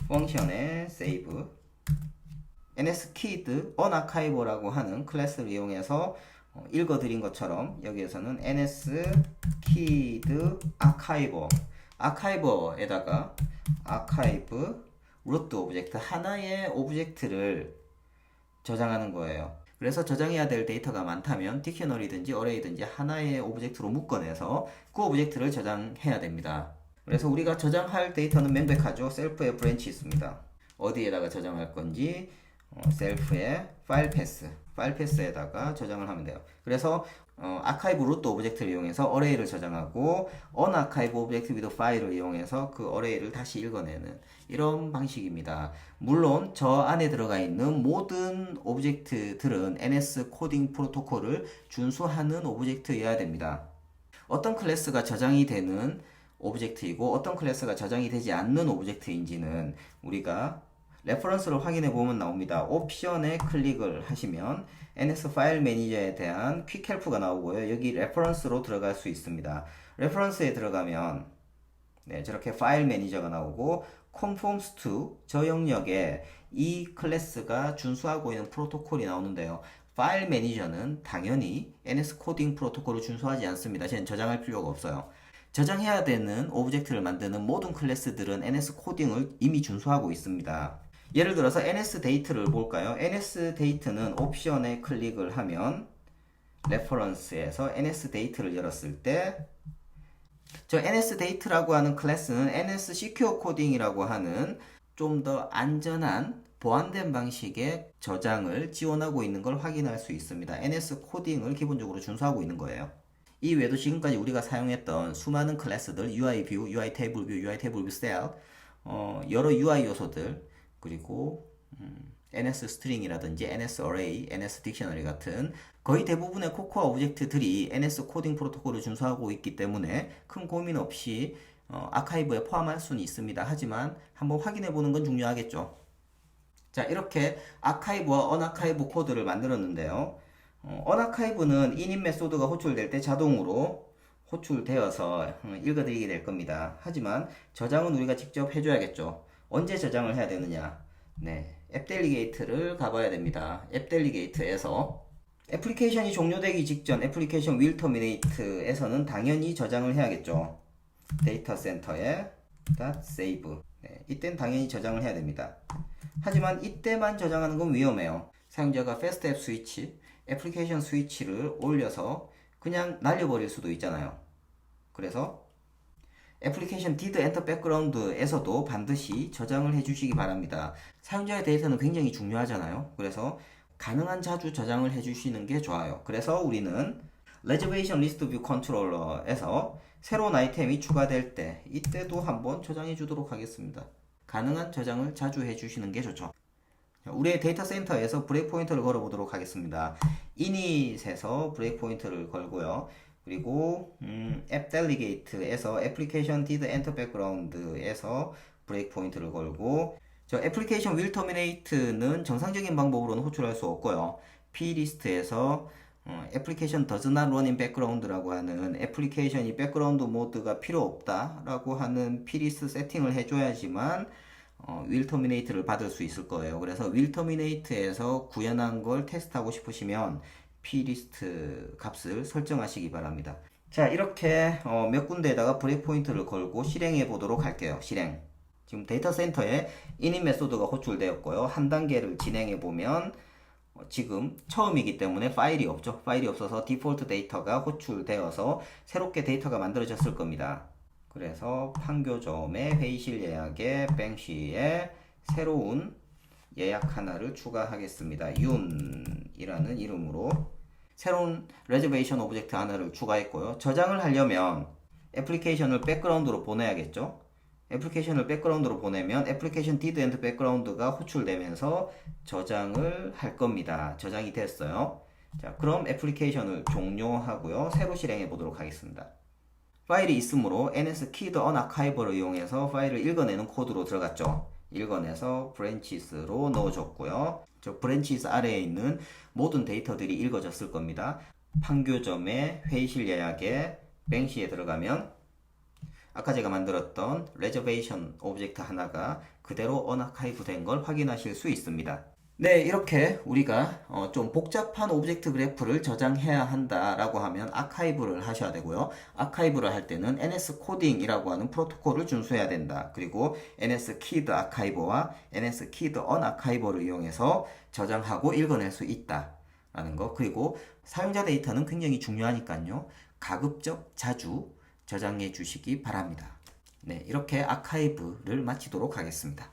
펑션에 save nskeyed unachive라고 하는 클래스를 이용해서 읽어드린 것처럼 여기에서는 nskeyed archive에다가 archive root 오브젝트 하나의 오브젝트를 저장하는 거예요. 그래서 저장해야 될 데이터가 많다면 딕셔너리든지 어레이든지 하나의 오브젝트로 묶어내서 그 오브젝트를 저장해야 됩니다. 그래서 우리가 저장할 데이터는 명백하죠. 셀프에 브랜치 있습니다. 어디에다가 저장할 건지 셀프에 파일 패스에다가 저장을 하면 돼요. 그래서 아카이브 루트 오브젝트를 이용해서 어레이를 저장하고 언아카이브 오브젝트 위드 파일을 이용해서 그 어레이를 다시 읽어내는 이런 방식입니다. 물론 저 안에 들어가 있는 모든 오브젝트들은 NS 코딩 프로토콜을 준수하는 오브젝트여야 됩니다. 어떤 클래스가 저장이 되는 오브젝트이고 어떤 클래스가 저장이 되지 않는 오브젝트인지는 우리가 레퍼런스를 확인해 보면 나옵니다. 옵션에 클릭을 하시면 NS 파일 매니저에 대한 퀵 헬프가 나오고요. 여기 레퍼런스로 들어갈 수 있습니다. 레퍼런스에 들어가면 저렇게 파일 매니저가 나오고 conforms to 저 영역에 이 클래스가 준수하고 있는 프로토콜이 나오는데요. 파일 매니저는 당연히 NS 코딩 프로토콜을 준수하지 않습니다. 저는 저장할 필요가 없어요. 저장해야 되는 오브젝트를 만드는 모든 클래스들은 NS 코딩을 이미 준수하고 있습니다. 예를 들어서 NSDate를 볼까요? NSDate는 옵션에 클릭을 하면 레퍼런스에서 NSDate를 열었을 때 저 NSDate라고 하는 클래스는 NS Secure Coding이라고 하는 좀 더 안전한 보안된 방식의 저장을 지원하고 있는 걸 확인할 수 있습니다. NS 코딩을 기본적으로 준수하고 있는 거예요. 이 외에도 지금까지 우리가 사용했던 수많은 클래스들 UI View, UI Table View, UI Table View Cell 여러 UI 요소들 그리고 NS 스트링이라든지 NS 어레이, NS 딕셔너리 같은 거의 대부분의 코코아 오브젝트들이 NS 코딩 프로토콜을 준수하고 있기 때문에 큰 고민 없이 아카이브에 포함할 수는 있습니다. 하지만 한번 확인해 보는 건 중요하겠죠. 자, 이렇게 아카이브와 언아카이브 코드를 만들었는데요. 언아카이브는 init 메소드가 호출될 때 자동으로 호출되어서 읽어드리게 될 겁니다. 하지만 저장은 우리가 직접 해줘야겠죠. 언제 저장을 해야 되느냐? 앱 델리게이트를 가봐야 됩니다. 앱 델리게이트에서 애플리케이션이 종료되기 직전 애플리케이션 will terminate에서는 당연히 저장을 해야겠죠. 데이터 센터에 .save 이땐 당연히 저장을 해야 됩니다. 하지만 이때만 저장하는 건 위험해요. 사용자가 패스트 앱 스위치, 애플리케이션 스위치를 올려서 그냥 날려버릴 수도 있잖아요. 그래서 애플리케이션 did enter background에서도 반드시 저장을 해주시기 바랍니다. 사용자의 데이터는 굉장히 중요하잖아요. 그래서 가능한 자주 저장을 해주시는 게 좋아요. 그래서 우리는 reservation list view controller에서 새로운 아이템이 추가될 때 이때도 한번 저장해 주도록 하겠습니다. 가능한 저장을 자주 해주시는 게 좋죠. 우리의 데이터 센터에서 브레이크 포인트를 걸어 보도록 하겠습니다. init에서 브레이크 포인트를 걸고요. 그리고 앱 델리게이트에서 애플리케이션 did enter background에서 브레이크 포인트를 걸고 저 애플리케이션 will terminate는 정상적인 방법으로는 호출할 수 없고요. plist에서 애플리케이션 does not run in background라고 하는 애플리케이션이 백그라운드 모드가 필요 없다라고 하는 plist 세팅을 해줘야지만 will terminate를 받을 수 있을 거예요. 그래서 will terminate에서 구현한 걸 테스트하고 싶으시면 plist 값을 설정하시기 바랍니다. 자, 이렇게 몇 군데에다가 브레이크 포인트를 걸고 실행해 보도록 할게요. 실행. 지금 데이터 센터에 init 메소드가 호출되었고요. 한 단계를 진행해 보면 지금 처음이기 때문에 파일이 없죠. 파일이 없어서 디폴트 데이터가 호출되어서 새롭게 데이터가 만들어졌을 겁니다. 그래서 판교점의 회의실 예약에 뱅시에 새로운 예약 하나를 추가하겠습니다. 윤이라는 이름으로 새로운 레저베이션 오브젝트 하나를 추가했고요. 저장을 하려면 애플리케이션을 백그라운드로 보내야겠죠. 애플리케이션을 백그라운드로 보내면 애플리케이션 did enter background가 호출되면서 저장을 할 겁니다. 저장이 됐어요. 자, 그럼 애플리케이션을 종료하고요. 새로 실행해 보도록 하겠습니다. 파일이 있으므로 NSKeyed unarchive를 이용해서 파일을 읽어내는 코드로 들어갔죠. 읽어내서 branches로 넣어줬고요. 저 branches 아래에 있는 모든 데이터들이 읽어졌을 겁니다. 판교점의 회의실 예약에 뱅시에 들어가면 아까 제가 만들었던 reservation 오브젝트 하나가 그대로 언아카이브 된 걸 확인하실 수 있습니다. 네, 이렇게 우리가 좀 복잡한 오브젝트 그래프를 저장해야 한다라고 하면 아카이브를 하셔야 되고요. 아카이브를 할 때는 NS 코딩이라고 하는 프로토콜을 준수해야 된다. 그리고 NS 키드 아카이버와 NS 키드 언아카이버를 이용해서 저장하고 읽어낼 수 있다라는 거. 그리고 사용자 데이터는 굉장히 중요하니까요. 가급적 자주 저장해 주시기 바랍니다. 네, 이렇게 아카이브를 마치도록 하겠습니다.